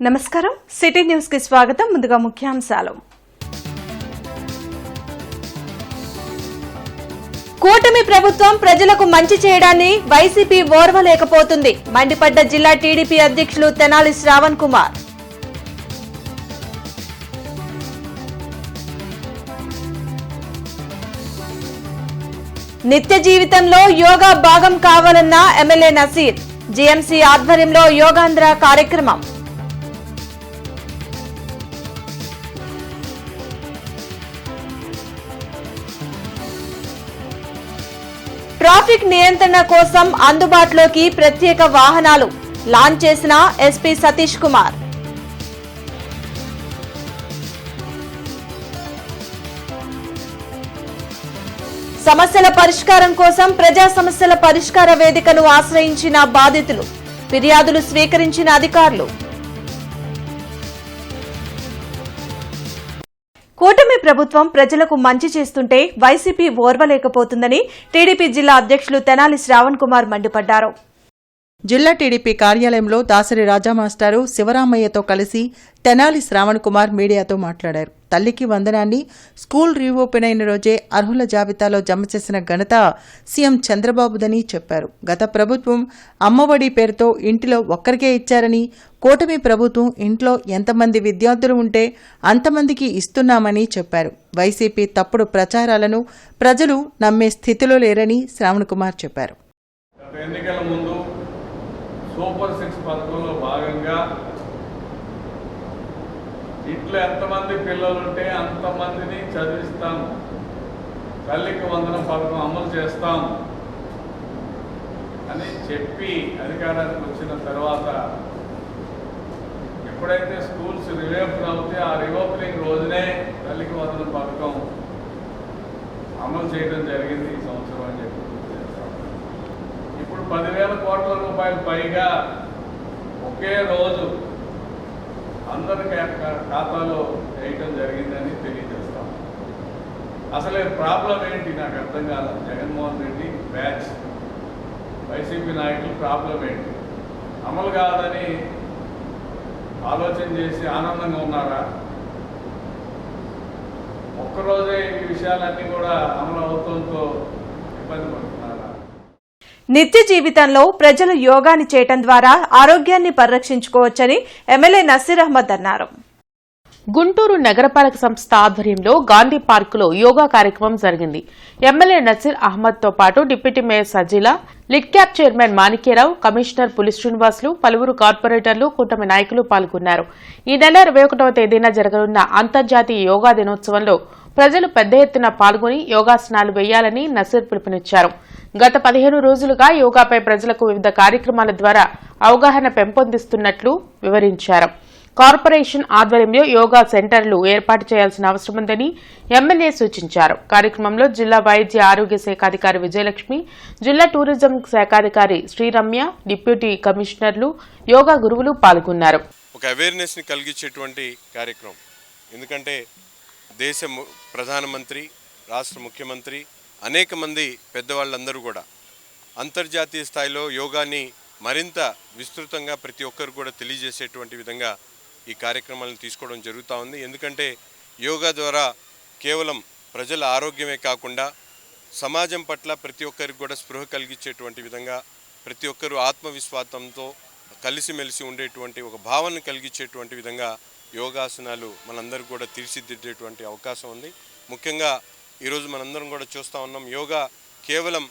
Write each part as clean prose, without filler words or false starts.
నమస్కారం city news కి స్వాగతం. ముందుగా ముఖ్యాంశాలు. కూటమి ప్రభుత్వం ప్రజలకు మంచి చేయడాన్ని వైసీపీ ఓర్వలేకపోతుంది. మండిపడ్డ జిల్లా టీడీపీ అధ్యక్షులు తెనాలి శ్రావణ్ కుమార్. నిత్య జీవితంలో యోగా భాగం కావాలన్న ఎమ్మెల్యే నసీర్. జీఎంసీ ఆధ్వర్యంలో యోగాంధ్ర కార్యక్రమం. ట్రాఫిక్ నియంత్రణ కోసం అందుబాటులోకి ప్రత్యేక వాహనాలు లాంచ్ చేసిన ఎస్పీ సతీష్ కుమార్. సమస్యల పరిష్కారం కోసం ప్రజా సమస్యల పరిష్కార వేదికను ఆశ్రయించిన బాధితులు. ఫిర్యాదులు స్వీకరించిన అధికారులు. కూటమి ప్రభుత్వం ప్రజలకు మంచి చేస్తుంటే వైసీపీ ఓర్వలేకపోతుందని టీడీపీ జిల్లా అధ్యక్షులు తెనాలి శ్రావణ్ కుమార్ మండిపడ్డారు. జిల్లా టీడీపీ కార్యాలయంలో దాసరి రాజా మాస్టారు శివరామయ్యతో కలిసి తెనాలి శ్రావణ్ కుమార్ మీడియాతో మాట్లాడారు. తల్లికి వందనాన్ని స్కూల్ రీఓపెన్ అయిన రోజే అర్హుల జాబితాలో జమ చేసిన ఘనత సీఎం చంద్రబాబుదని చెప్పారు. గత ప్రభుత్వం అమ్మఒడి పేరుతో ఇంటిలో ఒక్కరికే ఇచ్చారని, కూటమి ప్రభుత్వం ఇంట్లో ఎంతమంది విద్యార్థులు ఉంటే అంతమందికి ఇస్తున్నామని చెప్పారు. వైసీపీ తప్పుడు ప్రచారాలను ప్రజలు నమ్మే స్థితిలో లేరని శ్రావణ్ కుమార్ చెప్పారు. ఎన్నికల ముందు సూపర్ 6 పథకంలో భాగంగా ఇంట్లో ఎంతమంది పిల్లలుంటే అంతమందిని చదివిస్తాం, తల్లికి వందనం పథకం అమలు చేస్తాం అని చెప్పి అధికారానికి వచ్చిన తర్వాత ఎప్పుడైతే స్కూల్స్ రిఓపెన్ అవుతే ఆ రిఓపెనింగ్ రోజునే తల్లికి వందనం పథకం అమలు చేయడం జరిగింది ఈ సంవత్సరం అని చెప్పి. ఇప్పుడు 10,000 కోట్ల రూపాయలు పైగా ఒకే రోజు అందరి ఖాతాలో వేయటం జరిగిందని తెలియజేస్తాం. అసలే ప్రాబ్లం ఏంటి నాకు అర్థం కాదు. జగన్మోహన్ రెడ్డి బ్యాచ్ వైసీపీ నాయకులు ప్రాబ్లం ఏంటి? అమలు కాదని ఆలోచన చేసి ఆనందంగా ఉన్నారా? ఒక్కరోజే ఈ విషయాలన్నీ కూడా అమలు అవుతుందో ఇబ్బంది పడుతున్నారా? నిత్య జీవితంలో ప్రజలు యోగాని చేయటం ద్వారా ఆరోగ్యాన్ని పరిరక్షించుకోవచ్చని ఎమ్మెల్యే నసీర్ అహ్మద్ అన్నారు. గుంటూరు నగరపాలక సంస్థ ఆధ్వర్యంలో గాంధీ పార్కులో యోగా కార్యక్రమం జరిగింది. ఎమ్మెల్యే నసీర్ అహ్మద్ తో పాటు deputy mayor Sajila, lid cap chairman Manikya Rao, commissioner పులి శ్రీనివాసులు, పలువురు కార్పొరేటర్లు, కూటమి నాయకులు పాల్గొన్నారు. ఈ నెల 21వ తేదీన జరగనున్న అంతర్జాతీయ యోగా దినోత్సవంలో ప్రజలు పెద్ద ఎత్తున పాల్గొని యోగాసనాలు వేయాలని నసీర్ పిలుపునిచ్చారు. గత 15 రోజులుగా యోగాపై ప్రజలకు వివిధ కార్యక్రమాల ద్వారా అవగాహన పెంపొందిస్తున్నట్లు వివరించారు. కార్పొరేషన్ ఆధ్వర్యంలో యోగా సెంటర్లు ఏర్పాటు చేయాల్సిన అవసరముందని ఎమ్మెల్యే సూచించారు. కార్యక్రమంలో జిల్లా వైద్య ఆరోగ్య శాఖ అధికారి విజయలక్ష్మి, జిల్లా టూరిజం శాఖాధికారి శ్రీరమ్య, డిప్యూటీ కమిషనర్లు, యోగా గురువులు పాల్గొన్నారు. ఒక అవేర్నెస్ ని కలిగించేటువంటి కార్యక్రమం. ఎందుకంటే దేశ ప్రధానమంత్రి, రాష్ట్ర ముఖ్యమంత్రి, అనేక మంది పెద్దవాళ్ళందరూ కూడా అంతర్జాతీయ స్థాయిలో యోగాని మరింత విస్తృతంగా ప్రతి ఒక్కరు కూడా తెలియజేసేటువంటి విధంగా ఈ కార్యక్రమాలను తీసుకోవడం జరుగుతూ ఉంది. ఎందుకంటే యోగా ద్వారా కేవలం ప్రజల ఆరోగ్యమే కాకుండా సమాజం పట్ల ప్రతి ఒక్కరికి కూడా స్పృహ కలిగించేటువంటి విధంగా, ప్రతి ఒక్కరూ ఆత్మవిశ్వాసంతో కలిసిమెలిసి ఉండేటువంటి ఒక భావన కలిగించేటువంటి విధంగా యోగాసనాలు మనందరికీ కూడా తీర్చిదిద్దేటువంటి అవకాశం ఉంది. ముఖ్యంగా ఈరోజు మనందరం కూడా చూస్తూ ఉన్నాం, యోగా కేవలం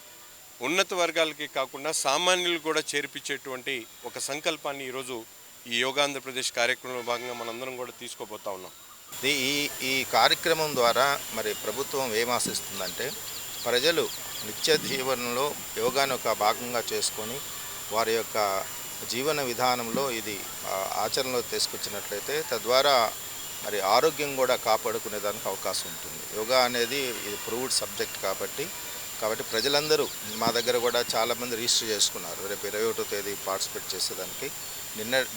ఉన్నత వర్గాలకి కాకుండా సామాన్యులు కూడా చేర్పించేటువంటి ఒక సంకల్పాన్ని ఈరోజు ఈ యోగాంధ్రప్రదేశ్ కార్యక్రమంలో భాగంగా మనందరం కూడా తీసుకోబోతా ఉన్నాం. ఈ కార్యక్రమం ద్వారా మరి ప్రభుత్వం ఏం ఆశిస్తుందంటే, ప్రజలు నిత్య జీవనంలో యోగాను ఒక భాగంగా చేసుకొని వారి యొక్క జీవన విధానంలో ఇది ఆచరణలో తీసుకొచ్చినట్లయితే తద్వారా మరి ఆరోగ్యం కూడా కాపాడుకునే దానికి అవకాశం ఉంటుంది. యోగా అనేది ఇది ప్రూవ్డ్ సబ్జెక్ట్ కాబట్టి ప్రజలందరూ మా దగ్గర కూడా చాలామంది రిజిస్టర్ చేసుకున్నారు. రేపు 21వ తేదీ పార్టిసిపేట్ చేసేదానికి.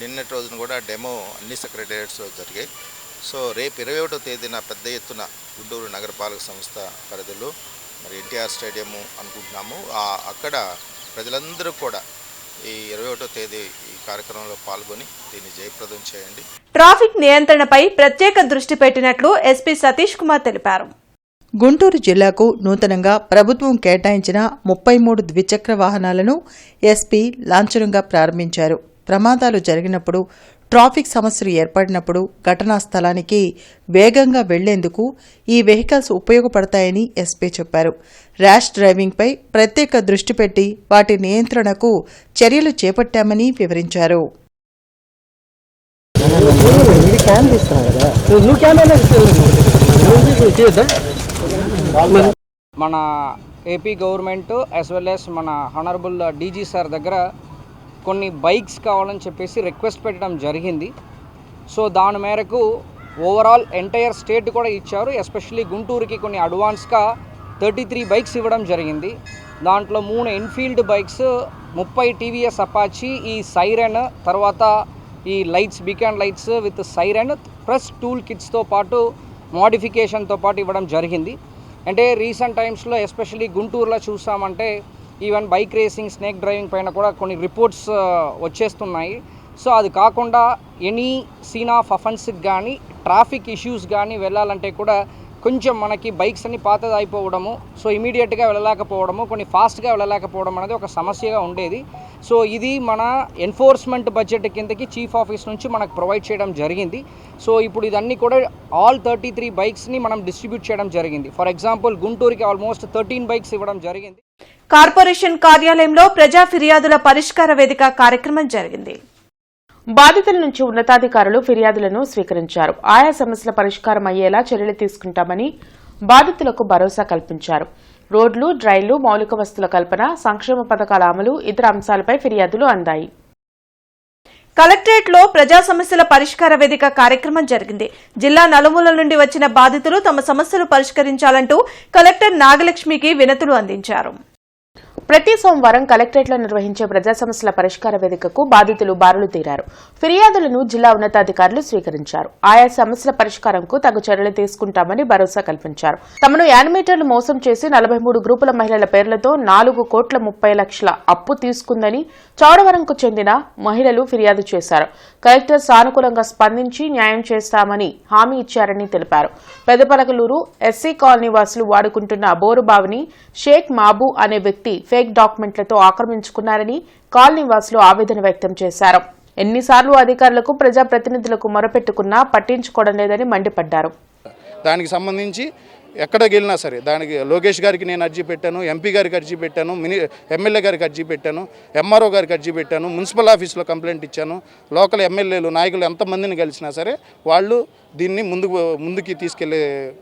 నిన్నటి రోజున కూడా డెమో అన్ని సెక్రటేరియట్స్లో జరిగాయి. సో రేపు 21వ తేదీన పెద్ద ఎత్తున గుంటూరు నగరపాలక సంస్థ పరిధిలో మరి ఎన్టీఆర్ స్టేడియము అనుకుంటున్నాము. అక్కడ ప్రజలందరూ కూడా ఈ 21వ తేదీ ఈ కార్యక్రమంలో పాల్గొని దీన్ని జయప్రదం చేయండి. ట్రాఫిక్ నియంత్రణపై ప్రత్యేక దృష్టి పెట్టినట్లు ఎస్పీ సతీష్ కుమార్ తెలిపారు. గుంటూరు జిల్లాకు నూతనంగా ప్రభుత్వం కేటాయించిన 33 ద్విచక్ర వాహనాలను ఎస్పీ లాంఛనంగా ప్రారంభించారు. ప్రమాదాలు జరిగినప్పుడు, ట్రాఫిక్ సమస్యలు ఏర్పడినప్పుడు ఘటనా స్థలానికి వేగంగా వెళ్లేందుకు ఈ వెహికల్స్ ఉపయోగపడతాయని ఎస్పీ చెప్పారు. ర్యాష్ డ్రైవింగ్పై ప్రత్యేక దృష్టి పెట్టి వాటి నియంత్రణకు చర్యలు చేపట్టామని వివరించారు. మన AP government as well as మన హానరబుల్ డీజీ సార్ దగ్గర కొన్ని బైక్స్ కావాలని చెప్పేసి రిక్వెస్ట్ పెట్టడం జరిగింది. సో దాని మేరకు ఓవరాల్ ఎంటైర్ స్టేట్ కూడా ఇచ్చారు. ఎస్పెషల్లీ గుంటూరుకి కొన్ని అడ్వాన్స్గా 33 బైక్స్ ఇవ్వడం జరిగింది. దాంట్లో 3 ఎన్ఫీల్డ్ బైక్స్, 30 టీవీఎస్ అపాచీ, ఈ సైరన్, తర్వాత ఈ lights, beacon lights with siren plus tool కిట్స్తో పాటు మోడిఫికేషన్తో పాటు ఇవ్వడం జరిగింది. అంటే రీసెంట్ టైమ్స్లో ఎస్పెషల్లీ గుంటూరులో చూసామంటే even bike racing, snake driving పైన కూడా కొన్ని రిపోర్ట్స్ వచ్చేస్తున్నాయి. సో అది కాకుండా ఎనీ సీన్ ఆఫ్ అఫెన్స్కి కానీ ట్రాఫిక్ ఇష్యూస్ కానీ వెళ్ళాలంటే కూడా కొంచెం మనకి బైక్స్ అన్ని పాతది అయిపోవడము, సో ఇమీడియట్గా వెళ్ళలేకపోవడము, కొన్ని ఫాస్ట్గా వెళ్ళలేకపోవడం అనేది ఒక సమస్యగా ఉండేది. సో ఇది మన ఎన్ఫోర్స్మెంట్ బడ్జెట్ కిందకి చీఫ్ ఆఫీస్ నుంచి మనకు ప్రొవైడ్ చేయడం జరిగింది. సో ఇప్పుడు ఇదన్నీ కూడా ఆల్ 33 బైక్స్ని మనం డిస్ట్రిబ్యూట్ చేయడం జరిగింది. ఫర్ ఎగ్జాంపుల్ గుంటూరుకి ఆల్మోస్ట్ 13 బైక్స్ ఇవ్వడం జరిగింది. కార్పొరేషన్ కార్యాలయంలో ప్రజా ఫిర్యాదుల పరిష్కార వేదిక కార్యక్రమం జరిగింది. బాధితుల నుంచి ఉన్నతాధికారులు ఫిర్యాదులను స్వీకరించారు. ఆయా సమస్యల పరిష్కారం అయ్యేలా చర్యలు తీసుకుంటామని బాధితులకు భరోసా కల్పించారు. రోడ్లు, డ్రైన్లు, మౌలిక వస్తువుల కల్పన, సంక్షేమ పథకాల అమలు, ఇతర అంశాలపై ఫిర్యాదులు అందాయి. కలెక్టరేట్ లో ప్రజా సమస్యల పరిష్కార వేదిక కార్యక్రమం జరిగింది. జిల్లా నలుమూలల నుండి వచ్చిన బాధితులు తమ సమస్యలు పరిష్కరించాలంటూ కలెక్టర్ నాగలక్ష్మికి వినతులు అందించారు. ప్రతి సోమవారం కలెక్టరేట్లో నిర్వహించే ప్రజా సమస్యల పరిష్కార వేదికకు బాధితులు బారులు తీరారు. ఫిర్యాదులను జిల్లా ఉన్నతాధికారులు స్వీకరించారు. ఆయా సమస్యల పరిష్కారంకు తగు చర్యలు తీసుకుంటామని భరోసా కల్పించారు. తమను యానిమేటర్లు మోసం చేసి 43 గ్రూపుల మహిళల పేర్లతో 4,30,00,000 అప్పు తీసుకుందని చౌడవరంకు చెందిన మహిళలు ఫిర్యాదు చేశారు. కలెక్టర్ సానుకూలంగా స్పందించి న్యాయం చేస్తామని హామీ ఇచ్చారని తెలిపారు. పెదపలకలూరు ఎస్సీ కాలనీ వాసులు వాడుకుంటున్న బోరుబావిని షేక్ మాబూ అనే వ్యక్తి ఫేక్ డాక్యుమెంట్లతో ఆక్రమించుకున్నారని కాలనీ వాసులు ఆవేదన వ్యక్తం చేశారు. ఎన్నిసార్లు అధికారులకు, ప్రజాప్రతినిధులకు మొరపెట్టుకున్నా పట్టించుకోవడం లేదని మండిపడ్డారు. దానికి సంబంధించి ఎక్కడికి వెళ్ళినా సరే దానికి లోకేష్ గారికి నేను అర్జీ పెట్టాను, ఎంపీ గారికి అర్జీ పెట్టాను, ఎమ్మెల్యే గారికి అర్జీ పెట్టాను, ఎంఆర్ఓ గారికి అర్జీ పెట్టాను, మున్సిపల్ ఆఫీస్లో కంప్లైంట్ ఇచ్చాను. లోకల్ ఎమ్మెల్యేలు, నాయకులు ఎంతమందిని కలిసినా సరే వాళ్ళు దీన్ని ముందుకి తీసుకెళ్లే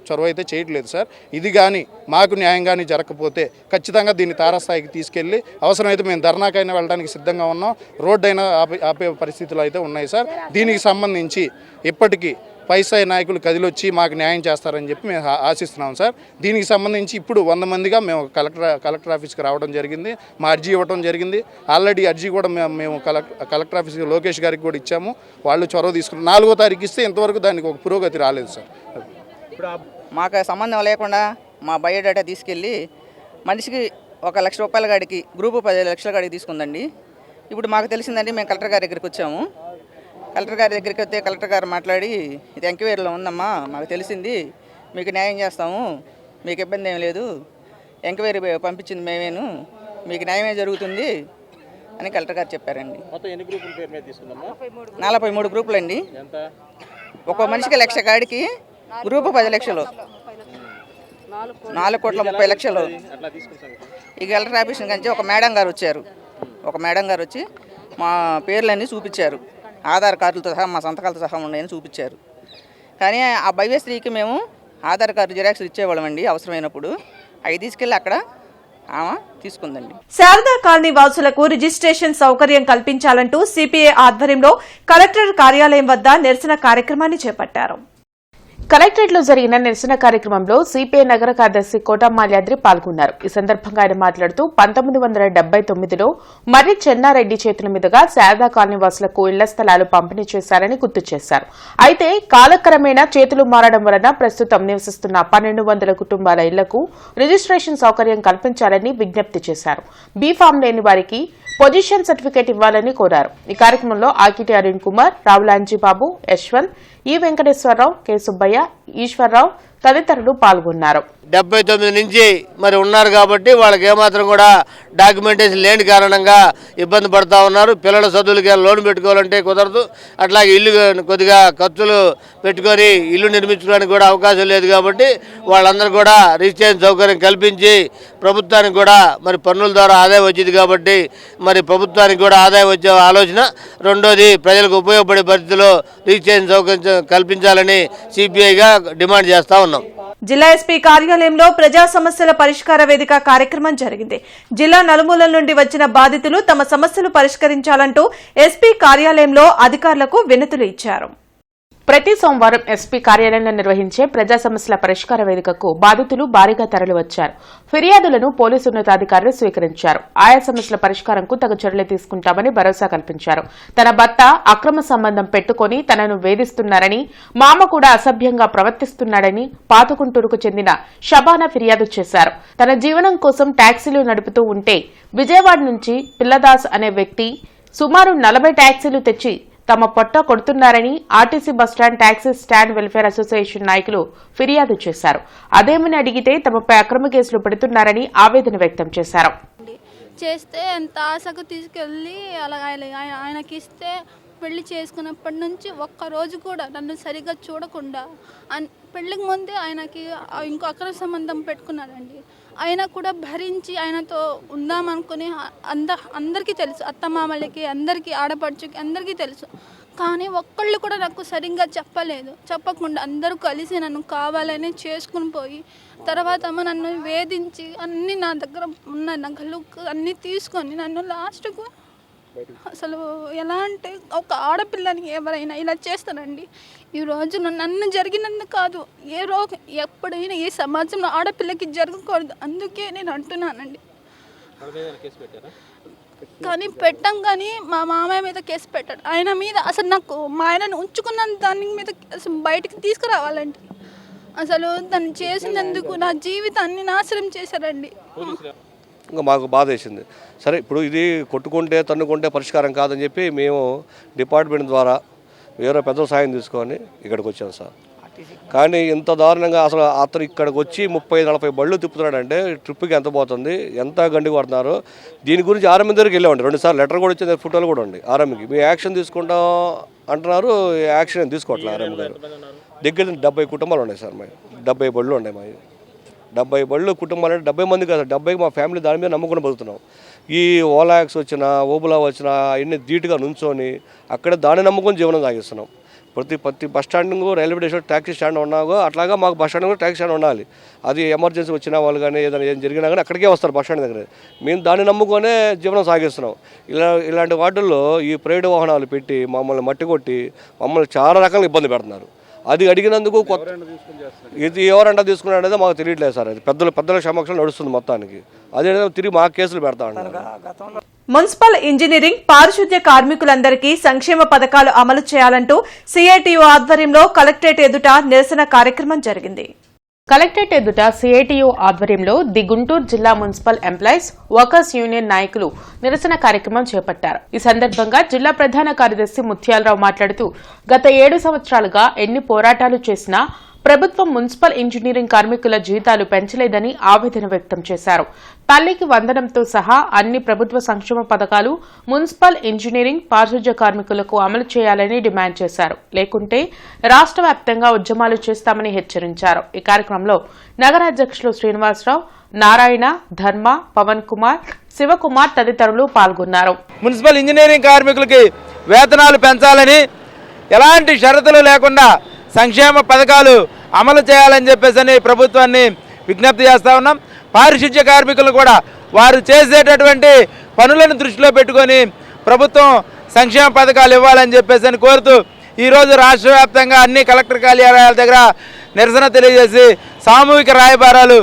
చొరవ అయితే చేయట్లేదు సార్. ఇది కానీ మాకు న్యాయం కానీ జరగకపోతే ఖచ్చితంగా దీన్ని తారాస్థాయికి తీసుకెళ్ళి అవసరమైతే మేము ధర్నాకైనా వెళ్ళడానికి సిద్ధంగా ఉన్నాం. రోడ్డు అయినా ఆపే పరిస్థితులు అయితే ఉన్నాయి సార్. దీనికి సంబంధించి ఇప్పటికీ పైసాయి నాయకులు కదిలొచ్చి మాకు న్యాయం చేస్తారని చెప్పి మేము ఆశిస్తున్నాం సార్. దీనికి సంబంధించి ఇప్పుడు 100 మందిగా మేము కలెక్టర్ ఆఫీస్కి రావడం జరిగింది. మా అర్జీ ఇవ్వడం జరిగింది. ఆల్రెడీ అర్జీ కూడా మేము కలెక్టర్ ఆఫీస్కి లోకేష్ గారికి కూడా ఇచ్చాము. వాళ్ళు చొరవ తీసుకున్నారు. 4వ తారీఖు ఇస్తే ఇంతవరకు దానికి ఒక పురోగతి రాలేదు సార్. మాకు సంబంధం లేకుండా మా బయోడేటా తీసుకెళ్ళి మనిషికి 1 లక్ష రూపాయల గాడికి గ్రూపు 10 లక్షల గాడికి తీసుకుందండి. ఇప్పుడు మాకు తెలిసిందండి, మేము కలెక్టర్ గారి దగ్గరికి వచ్చాము. కలెక్టర్ గారి దగ్గరికి వస్తే కలెక్టర్ గారు మాట్లాడి, ఇది ఎంక్వైరీలో ఉందమ్మా, మాకు తెలిసింది, మీకు న్యాయం చేస్తాము, మీకు ఇబ్బంది ఏం లేదు, ఎంక్వైరీ పంపించింది మేమేను, మీకు న్యాయమే జరుగుతుంది అని కలెక్టర్ గారు చెప్పారండి. 43 గ్రూపులు అండి. ఒక్కో మనిషికి 1 లక్ష గాడికి గ్రూపు 10 లక్షలు, 4,30,00,000. ఈ కలెక్టర్ ఆఫీస్ నుంచి ఒక మేడం గారు వచ్చి మా పేర్లన్నీ చూపించారు. ఆధార్ కార్డులతో సహా మా సంతకాలతో సహా ఉన్నాయని చూపించారు. కానీ ఆ భవ్యశ్రీకి మేము ఆధార్ కార్డు జిరాక్స్ ఇచ్చేవాళ్ళమండి అవసరమైనప్పుడు. అవి తీసుకెళ్ళి అక్కడ ఆమె తీసుకుందండి. శారదా కాలనీ వాసులకు రిజిస్ట్రేషన్ సౌకర్యం కల్పించాలంటూ సిపిఐ ఆధ్వర్యంలో కలెక్టర్ కార్యాలయం వద్ద నిరసన కార్యక్రమాన్ని చేపట్టారు. కలెక్టరేట్లో జరిగిన నిరసన కార్యక్రమంలో సిపిఐ నగర కార్యదర్శి కోటమాల్యాద్రి పాల్గొన్నారు. ఈ సందర్భంగా ఆయన మాట్లాడుతూ 1979లో మర్రి చెన్నారెడ్డి చేతుల మీదుగా శారదా కాలనీ వాసులకు ఇళ్ల స్థలాలు పంపిణీ చేశారని గుర్తు చేశారు. అయితే కాలక్రమేణా చేతులు మారడం వలన ప్రస్తుతం నివసిస్తున్న 1200 కుటుంబాల ఇళ్లకు రిజిస్ట్రేషన్ సౌకర్యం కల్పించాలని విజ్ఞప్తి చేశారు. బీఫామ్ లేని వారికి పొజిషన్ సర్టిఫికేట్ ఇవ్వాలని కోరారు. ఈ కార్యక్రమంలో ఆకిటి అరుణ్ కుమార్, రావులాంజీ బాబు, యశ్వంత్, ఈ వెంకటేశ్వరరావు, కె సుబ్బయ్య, ఈశ్వరరావు తదితరులు పాల్గొన్నారు. 79 నుంచి మరి ఉన్నారు కాబట్టి వాళ్ళకి ఏమాత్రం కూడా డాక్యుమెంటేషన్ లేని కారణంగా ఇబ్బంది పడుతూ ఉన్నారు. పిల్లల చదువులకి లోన్ పెట్టుకోవాలంటే కుదరదు. అట్లాగే ఇల్లు కొద్దిగా ఖర్చులు పెట్టుకొని ఇల్లు నిర్మించుకోవడానికి కూడా అవకాశం లేదు కాబట్టి వాళ్ళందరూ కూడా రిజిస్ట్రేషన్ సౌకర్యం కల్పించి ప్రభుత్వానికి కూడా మరి పన్నుల ద్వారా ఆదాయం వచ్చేది కాబట్టి మరి ప్రభుత్వానికి కూడా ఆదాయం వచ్చే ఆలోచన. రెండోది ప్రజలకు ఉపయోగపడే పరిస్థితిలో రిజిస్ట్రేషన్ సౌకర్యం కల్పించాలని సిపిఐగా డిమాండ్ చేస్తూ ఉన్నాం. జిల్లా ఎస్పీ కార్యాలయంలో ప్రజా సమస్యల పరిష్కార వేదిక కార్యక్రమం జరిగింది. జిల్లా నలుమూలల నుండి వచ్చిన బాధితులు తమ సమస్యలు పరిష్కరించాలంటూ ఎస్పీ కార్యాలయంలో అధికారులకు వినతులు ఇచ్చారు. ప్రతి సోమవారం ఎస్పీ కార్యాలయంలో నిర్వహించే ప్రజా సమస్యల పరిష్కార వేదికకు బాధితులు భారీగా తరలివచ్చారు. ఫిర్యాదులను పోలీసు ఉన్నతాధికారులు స్వీకరించారు. ఆయా సమస్యల పరిష్కారంకు తగు చర్యలు తీసుకుంటామని భరోసా కల్పించారు. తన భర్త అక్రమ సంబంధం పెట్టుకుని తనను వేధిస్తున్నారని, మామ కూడా అసభ్యంగా ప్రవర్తిస్తున్నాడని పాతకుంటూరుకు చెందిన షబానా ఫిర్యాదు చేశారు. తన జీవనం కోసం టాక్సీలు నడుపుతూ ఉంటే విజయవాడ నుంచి పిల్లదాస్ అనే వ్యక్తి సుమారు 40 టాక్సీలు తెచ్చి తమ పొట్ట కొడుతున్నారని RTC bus stand taxi stand welfare association నాయకులు ఫిర్యాదు చేశారు. అదేమని అడిగితే తమపై అక్రమ కేసులు పెడుతున్నారని ఆవేదన వ్యక్తం చేశారు. చేస్తే ఎంత ఆశకు తీసుకెళ్ళి అలా ఆయనకి ఇస్తే పెళ్లి చేసుకున్నప్పటి నుంచి ఒక్కరోజు కూడా నన్ను సరిగ్గా చూడకుండా పెళ్లికి ముందే ఆయనకి ఇంకో అక్రమ సంబంధం పెట్టుకున్నాడండి. ఆయన కూడా భరించి ఆయనతో ఉందామనుకుని అందరికీ తెలుసు, అత్తమామలకి, అందరికీ, ఆడపడుచుకి అందరికీ తెలుసు. కానీ ఒక్కళ్ళు కూడా నాకు సరిగ్గా చెప్పలేదు. చెప్పకుండా అందరూ కలిసి నన్ను కావాలని చేసుకుని పోయి తర్వాత నన్ను వేధించి అన్నీ నా దగ్గర ఉన్న నగలు అన్నీ తీసుకొని నన్ను లాస్ట్కు అసలు ఎలా అంటే ఒక ఆడపిల్లని ఎవరైనా ఇలా చేస్తారండి. ఈరోజు నన్ను జరిగినందుకు కాదు, ఎప్పుడైనా ఏ సమాజంలో ఆడపిల్లకి జరగకూడదు. అందుకే నేను అంటున్నానండి. కానీ పెట్టాం, కానీ మా మామయ్య మీద కేసు పెట్టాడు. ఆయన మీద అసలు నాకు మా ఆయనను ఉంచుకున్న దాని మీద అసలు బయటికి తీసుకురావాలండి. అసలు తను చేసినందుకు నా జీవితాన్ని నాశనం చేశారండి. ఇంకా మాకు బాధ వేసింది. సరే, ఇప్పుడు ఇది కొట్టుకుంటే తన్నుకుంటే పరిష్కారం కాదని చెప్పి మేము డిపార్ట్మెంట్ ద్వారా వేరే పెద్ద సాయం తీసుకొని ఇక్కడికి వచ్చాం సార్. కానీ ఇంత దారుణంగా అసలు అతను ఇక్కడికి వచ్చి 30-40 బళ్ళు తిప్పుతున్నాడంటే ట్రిప్కి ఎంత పోతుంది, ఎంత గండి కొడుతున్నారు. దీని గురించి ఆర్ఎం దగ్గరికి వెళ్ళామండి. 2 సార్లు లెటర్ కూడా వచ్చింది, ఫోటోలు కూడా ఉంది. ఆర్ఎంకి మేము యాక్షన్ తీసుకుంటాం అంటున్నారు. యాక్షన్ తీసుకోవట్లేదు ఆర్ఎం గారు. దగ్గర 70 కుటుంబాలు ఉన్నాయి సార్. మా 70 బళ్ళు ఉన్నాయి. మా 70 బళ్ళు కుటుంబాలు అంటే 70 మంది కాదు, 70 మా ఫ్యామిలీ దాని మీద నమ్ముకుని బతుకుతున్నాం. ఈ ఓలాక్స్ వచ్చినా, ఓబులా వచ్చినా ఇన్ని ధీటుగా నుంచొని అక్కడ దాన్ని నమ్ముకొని జీవనం సాగిస్తున్నాం. ప్రతి bus stand, railway station, taxi stand ఉన్నాగో అట్లాగా మాకు బస్ స్టాండ్ కూడా ట్యాక్సీ స్టాండ్ ఉండాలి. అది ఎమర్జెన్సీ వచ్చిన వాళ్ళు కానీ ఏదైనా ఏం జరిగినా కానీ అక్కడికే వస్తారు బస్ స్టాండ్ దగ్గర. మేము దాన్ని నమ్ముకొనే జీవనం సాగిస్తున్నాం. ఇలాంటి వాటిల్లో ఈ ప్రైవేట్ వాహనాలు పెట్టి మమ్మల్ని మట్టి కొట్టి మమ్మల్ని చాలా రకాల ఇబ్బంది పెడుతున్నారు. అది అడిగినందుకు ఇది ఎవరంట తీసుకున్నాడు అనేది మాకు తెలియట్లేదు సార్. అది పెద్దల సమక్షంలో నడుస్తుంది మొత్తానికి. అదే తిరిగి మాకు కేసులు పెడతా ఉంటారు. మున్సిపల్ ఇంజనీరింగ్, పారిశుద్ధ్య కార్మికులందరికీ సంక్షేమ పథకాలు అమలు చేయాలంటూ సిఐటియు ఆధ్వర్యంలో కలెక్టరేట్ ఎదుట నిరసన కార్యక్రమం జరిగింది. కలెక్టరేట్ ఎదుట సిఐటియు ఆధ్వర్యంలో ది గుంటూరు జిల్లా మున్సిపల్ ఎంప్లాయీస్ వర్కర్స్ యూనియన్ నాయకులు నిరసన కార్యక్రమం చేపట్టారు. ఈ సందర్భంగా జిల్లా ప్రధాన కార్యదర్శి ముత్యాలరావు మాట్లాడుతూ గత 7 సంవత్సరాలుగా ఎన్ని పోరాటాలు చేసినా ప్రభుత్వం మున్సిపల్ ఇంజనీరింగ్ కార్మికుల జీతాలు పెంచలేదని ఆవేదన వ్యక్తం చేశారు. తల్లికి వందనంతో సహా అన్ని ప్రభుత్వ సంక్షేమ పథకాలు మున్సిపల్ ఇంజనీరింగ్, పారిశుధ్య కార్మికులకు అమలు చేయాలని డిమాండ్ చేశారు. లేకుంటే రాష్ట్ర వ్యాప్తంగా ఉద్యమాలు చేస్తామని హెచ్చరించారు. ఈ కార్యక్రమంలో నగరాధ్యక్షులు శ్రీనివాసరావు, నారాయణ, ధర్మ, పవన్ కుమార్, శివకుమార్ తదితరులు పాల్గొన్నారు. మున్సిపల్ ఇంజనీరింగ్ కార్మికులకి వేతనాలు పెంచాలని, ఎలాంటి షరతులు లేకుండా సంక్షేమ పథకాలు అమలు చేయాలని చెప్పేసి ప్రభుత్వాన్ని విజ్ఞప్తి చేస్తూ ఉన్నాం. పారిశుధ్య కార్మికులు కూడా వారు చేసేటటువంటి పనులను దృష్టిలో పెట్టుకొని ప్రభుత్వం సంక్షేమ పథకాలు ఇవ్వాలని చెప్పేసి కోరుతూ ఈరోజు రాష్ట్ర వ్యాప్తంగా అన్ని కలెక్టర్ కార్యాలయాల దగ్గర నిరసన తెలియజేసి సామూహిక రాయబారాలు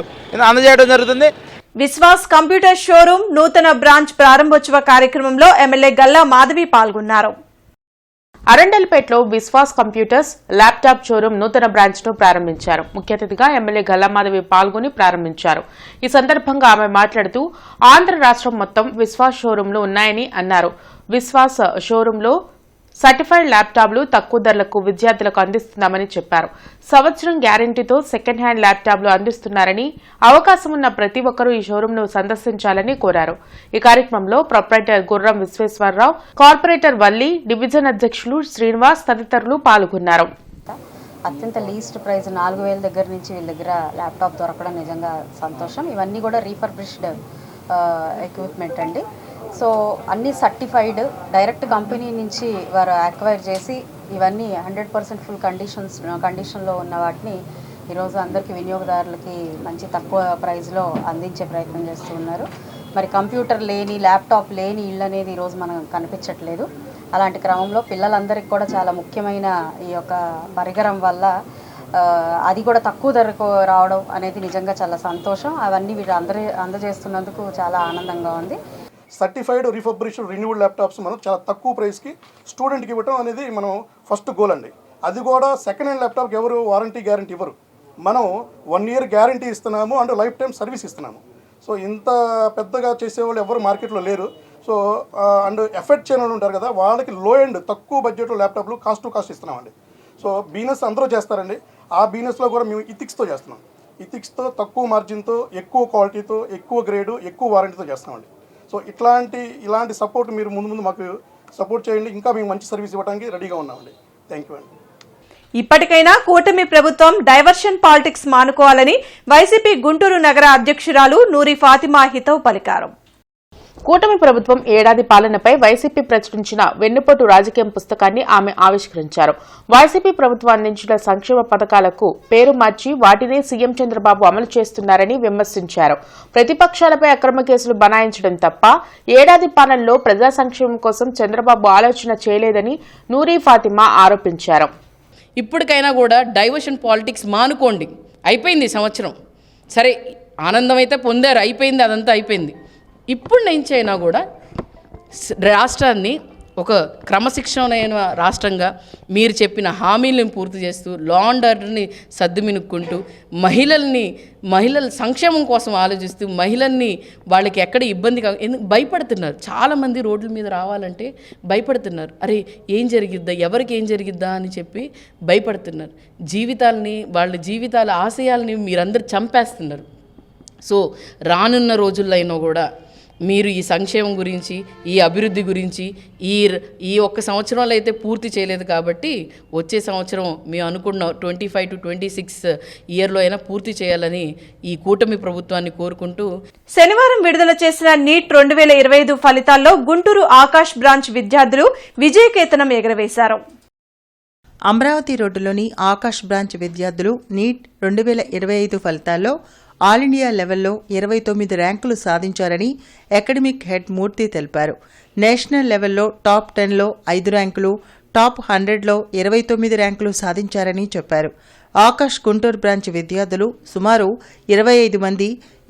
అందజేయడం జరుగుతుంది. విశ్వాస్ కంప్యూటర్ షోరూం నూతన బ్రాంచ్ ప్రారంభోత్సవ కార్యక్రమంలో ఎమ్మెల్యే గల్లా మాధవి పాల్గొన్నారు. అరండల్పేటలో విశ్వాస్ కంప్యూటర్స్ ల్యాప్టాప్ షోరూం నూతన బ్రాంచ్ ను ప్రారంభించారు. ముఖ్య అతిథిగా ఎమ్మెల్యే గల్లామాధవి పాల్గొని ప్రారంభించారు. ఈ సందర్భంగా ఆమె మాట్లాడుతూ ఆంధ్ర రాష్ట్రం మొత్తం విశ్వాస్ షోరూంలు ఉన్నాయని అన్నారు. విశ్వాస్ షోరూంలో సర్టిఫైడ్ ల్యాప్టాప్లు తక్కువ ధరలకు విద్యార్థులకు అందిస్తున్నామని చెప్పారు. సంవత్సరం గ్యారంటీతో సెకండ్ హ్యాండ్ ల్యాప్టాప్లు అందిస్తున్నారని, అవకాశం ఉన్న ప్రతి ఒక్కరూ ఈ షోరూంను సందర్శించాలని కోరారు. ఈ కార్యక్రమంలో ప్రొప్రైటర్ గుర్రం విశ్వేశ్వరరావు, కార్పొరేటర్ వల్లి, డివిజన్ అధ్యక్షులు శ్రీనివాస్ తదితరులు పాల్గొన్నారు. అత్యంత లీస్ట్ ప్రైస్ 4,000 దగ్గర నుంచి వీళ్ళ దగ్గర ల్యాప్టాప్ దొరకడం నిజంగా సంతోషం. ఇవన్నీ కూడా రీఫర్బిష్డ్ ఎక్విప్మెంట్ అండి. సో అన్నీ సర్టిఫైడ్, డైరెక్ట్ కంపెనీ నుంచి వారు అక్వైర్ చేసి ఇవన్నీ 100% ఫుల్ కండిషన్లో ఉన్న వాటిని ఈరోజు అందరికీ వినియోగదారులకి మంచి తక్కువ ప్రైస్లో అందించే ప్రయత్నం చేస్తూ ఉన్నారు. మరి కంప్యూటర్ లేని, ల్యాప్టాప్ లేని ఇళ్ళు అనేది ఈరోజు మనం కనిపించట్లేదు. అలాంటి క్రమంలో పిల్లలందరికీ కూడా చాలా ముఖ్యమైన ఈ యొక్క పరికరం వల్ల అది కూడా తక్కువ ధరకు రావడం అనేది నిజంగా చాలా సంతోషం. అవన్నీ వీళ్ళు అందజేస్తున్నందుకు చాలా ఆనందంగా ఉంది. సర్టిఫైడ్ రీఫర్బిష్డ్ రిన్యూడ్ ల్యాప్టాప్స్ మనం చాలా తక్కువ ప్రైస్కి స్టూడెంట్కి ఇవ్వడం అనేది మనం ఫస్ట్ గోల్ అండి. అది కూడా సెకండ్ హ్యాండ్ ల్యాప్టాప్కి ఎవరు వారంటీ గ్యారంటీ ఇవ్వరు. మనం 1 year గ్యారంటీ ఇస్తున్నాము అండ్ లైఫ్ టైం సర్వీస్ ఇస్తున్నాము. సో ఇంత పెద్దగా చేసేవాళ్ళు ఎవరు మార్కెట్లో లేరు. సో అండ్ ఎఫెక్ట్ చేయని వాళ్ళు ఉంటారు కదా, వాళ్ళకి లో ఎండ్ తక్కువ బడ్జెట్లో ల్యాప్టాప్లు కాస్ట్ టు కాస్ట్ ఇస్తున్నామండి. సో బిజినెస్ అందరూ చేస్తారండి. ఆ బిజినెస్లో కూడా మేము ఇథిక్స్తో చేస్తున్నాం. ఇథిక్స్తో తక్కువ మార్జిన్తో, ఎక్కువ క్వాలిటీతో, ఎక్కువ గ్రేడు, ఎక్కువ వారంటీతో చేస్తున్నామండి. సో ఇలాంటి సపోర్ట్ మీరు ముందు మాకు సపోర్ట్ చేయండి. ఇంకా మేము మంచి సర్వీస్ ఇవ్వడానికి రెడీగా ఉన్నామండి. థ్యాంక్ యూ అండి. ఇప్పటికైనా కూటమి ప్రభుత్వం డైవర్షన్ పాలిటిక్స్ మానుకోవాలని వైసీపీ గుంటూరు నగర అధ్యక్షురాలు నూరి ఫాతిమా హితవు పలికారు. కూటమి ప్రభుత్వం ఏడాది పాలనపై వైసీపీ ప్రచురించిన వెన్నుపోటు రాజకీయం పుస్తకాన్ని ఆమె ఆవిష్కరించారు. వైసీపీ ప్రభుత్వం అందించిన సంక్షేమ పథకాలకు పేరు మార్చి వాటినే సీఎం చంద్రబాబు అమలు చేస్తున్నారని విమర్శించారు. ప్రతిపక్షాలపై అక్రమ కేసులు బనాయించడం తప్ప ఏడాది పాలనలో ప్రజా సంక్షేమం కోసం చంద్రబాబు ఆలోచన చేయలేదని నూరి ఫాతిమా ఆరోపించారు. ఇప్పటికైనా కూడా డైవర్షన్ పాలిటిక్స్ మానుకోండి. అయిపోయింది సంవత్సరం. సరే, ఆనందం అయితే పొందారు, అయిపోయింది, అదంతా అయిపోయింది. ఇప్పుడు నుంచి అయినా కూడా రాష్ట్రాన్ని ఒక క్రమశిక్షణ రాష్ట్రంగా మీరు చెప్పిన హామీలను పూర్తి చేస్తూ, లా అండ్ ఆర్డర్ని సద్దుమినుక్కుంటూ, మహిళల సంక్షేమం కోసం ఆలోచిస్తూ, మహిళల్ని వాళ్ళకి ఎక్కడ ఇబ్బంది భయపడుతున్నారు. చాలామంది రోడ్ల మీద రావాలంటే భయపడుతున్నారు. అరే ఏం జరిగిద్దా, ఎవరికి ఏం జరిగిద్దా అని చెప్పి భయపడుతున్నారు. వాళ్ళ జీవితాల ఆశయాల్ని మీరందరూ చంపేస్తున్నారు. సో రానున్న రోజుల్లో అయినా కూడా మీరు ఈ సంక్షేమం గురించి, ఈ అభివృద్ధి గురించి ఈ ఒక్క సంవత్సరంలో అయితే పూర్తి చేయలేదు కాబట్టి వచ్చే సంవత్సరం మేము అనుకున్న 25 to 26 ఇయర్లో అయినా పూర్తి చేయాలని ఈ కూటమి ప్రభుత్వాన్ని కోరుకుంటూ శనివారం విడుదల చేసిన నీట్ 2025 ఫలితాల్లో గుంటూరు ఆకాష్ బ్రాంచ్ విద్యార్థులు విజయకేతనం ఎగరవేశారు. అమరావతి రోడ్డులోని ఆకాష్ బ్రాంచ్ విద్యార్థులు నీట్ 2025 ఫలితాల్లో ఆల్ ఇండియా లెవెల్లో 29 ర్యాంకులు సాధించారని అకాడమిక్ హెడ్ మూర్తి తెలిపారు. నేషనల్ లెవెల్లో టాప్ 10లో 5 ర్యాంకులు, టాప్ 100లో 29 ర్యాంకులు సాధించారని చెప్పారు. ఆకాష్ గుంటూరు బ్రాంచ్ విద్యార్థులు సుమారు 25 మంది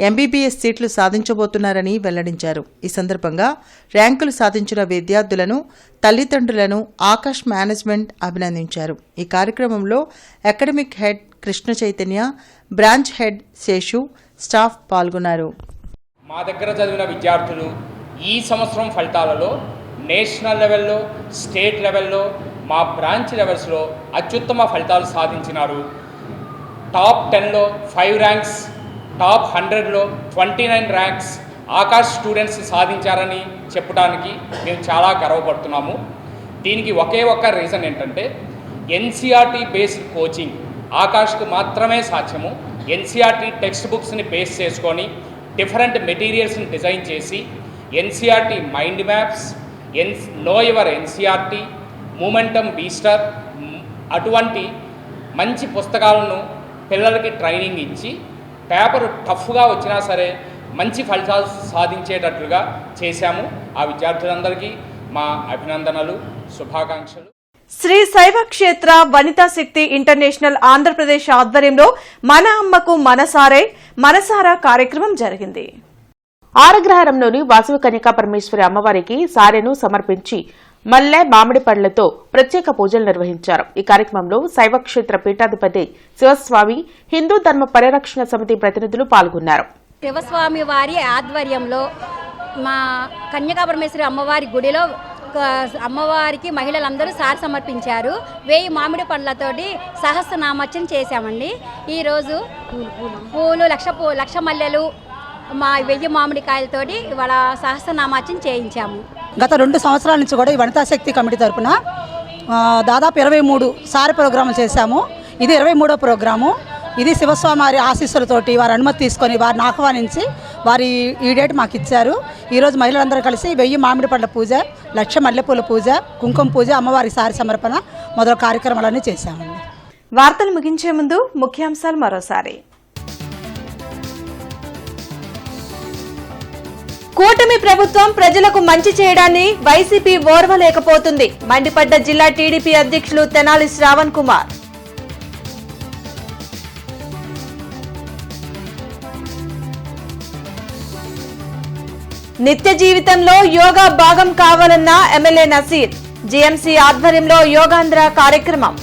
ఎంబీబీఎస్ సీట్లు సాధించబోతున్నారని వెల్లడించారు. ఈ సందర్భంగా ర్యాంకులు సాధించిన విద్యార్థులను, తల్లిదండ్రులను ఆకాష్ మేనేజ్మెంట్ అభినందించారు. ఈ కార్యక్రమంలో academic head Krishna Chaitanya, branch head Seshu, staff పాల్గొన్నారు. మా దగ్గర చదివిన విద్యార్థులు ఈ సంవత్సరం ఫలితాలలో నేషనల్ లెవెల్లో, స్టేట్ లెవెల్లో, మా బ్రాంచ్ లెవెల్స్లో అత్యుత్తమ ఫలితాలు సాధించినారు. టాప్ 10లో 5 ర్యాంక్స్, టాప్ 100లో 29 ర్యాంక్స్ ఆకాష్ స్టూడెంట్స్ సాధించారని చెప్పడానికి మేము చాలా గర్వపడుతున్నాము. దీనికి ఒకే ఒక్క రీజన్ ఏంటంటే ఎన్సీఆర్టీ బేస్డ్ కోచింగ్ ఆకాష్కు మాత్రమే సాధ్యము. ఎన్సీఆర్టీ టెక్స్ట్ బుక్స్ని బేస్ చేసుకొని డిఫరెంట్ మెటీరియల్స్ని డిజైన్ చేసి NCERT mind maps, know your NCERT, momentum booster అటువంటి మంచి పుస్తకాలను పిల్లలకి ట్రైనింగ్ ఇచ్చి పేపర్ టఫ్గా వచ్చినా సరే మంచి ఫలితాలు సాధించేటట్లుగా చేశాము. ఆ విద్యార్థులందరికీ మా అభినందనలు, శుభాకాంక్షలు. శ్రీ శైవ క్షేత్ర వనితా శక్తి ఇంటర్నేషనల్ ఆంధ్రప్రదేశ్ ఆధ్వర్యంలో మన అమ్మకు మనసారా కార్యక్రమం జరిగింది. ఆరగ్రహారంలోని వాసవి కన్యకా పరమేశ్వరి అమ్మవారికి సారెను సమర్పించి మల్లె మామిడి పండ్లతో ప్రత్యేక పూజలు నిర్వహించారు. ఈ కార్యక్రమంలో శైవక్షేత్ర పీఠాధిపతి శివస్వామి, హిందూ ధర్మ పరిరక్షణ సమితి ప్రతినిధులు పాల్గొన్నారు. శివస్వామి వారి ఆధ్వర్యంలో మా కన్యకాపరమేశ్వరి అమ్మవారి గుడిలో అమ్మవారికి మహిళలందరూ సారి సమర్పించారు. 1000 మామిడి పండ్లతోటి సహస్రనామర్చన చేశామండి. ఈరోజు పూలు లక్ష మల్లెలు మా 1000 మామిడికాయలతోటి ఇవాళ సహస్రనామార్చన చేయించాము. గత 2 సంవత్సరాల నుంచి కూడా ఈ వనితా శక్తి కమిటీ తరఫున దాదాపు 23 సారి ప్రోగ్రాములు చేశాము. ఇది 23వ ప్రోగ్రాము. ఇది శివస్వామి వారి ఆశీస్సులతోటి వారి అనుమతి తీసుకొని వారిని ఆహ్వానించి వారి ఈ డేట్ మాకు ఇచ్చారు. ఈరోజు మహిళలందరూ కలిసి 1000 మామిడి పండ్ల పూజ, 1,00,000 మల్లెపూల పూజ, కుంకుమ పూజ, అమ్మవారి సారి సమర్పణ మొదలు కార్యక్రమాలన్నీ చేశామండి. వార్తలు ముగించే ముందు ముఖ్యాంశాలు మరోసారి. కూటమి ప్రభుత్వం ప్రజలకు మంచి చేయడాన్ని వైసీపీ ఓర్వలేకపోతుంది. మండిపడ్డ జిల్లా టీడీపీ అధ్యక్షులు తెనాలి శ్రావణ్ కుమార్. నిత్య జీవితంలో యోగా భాగం కావాలన్న ఎమ్మెల్యే నసీర్. జీఎంసీ ఆధ్వర్యంలో యోగాంధ్ర కార్యక్రమం.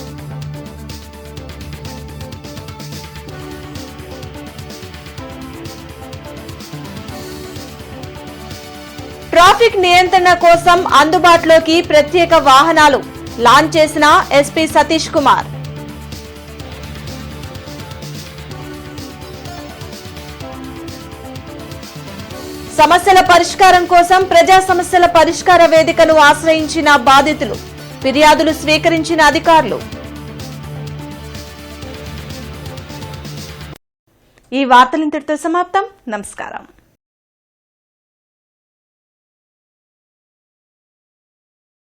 ట్రాఫిక్ నియంత్రణ కోసం అందుబాటులోకి ప్రత్యేక వాహనాలు లాంచ్ చేసిన ఎస్పీ సతీష్ కుమార్. సమస్యల పరిష్కారం కోసం ప్రజా సమస్యల పరిష్కార వేదికను ఆశ్రయించిన బాధితులు. ఫిర్యాదులు స్వీకరించిన అధికారులు. ఈ వార్తలు ఇంతటితో సమాప్తం. నమస్కారం.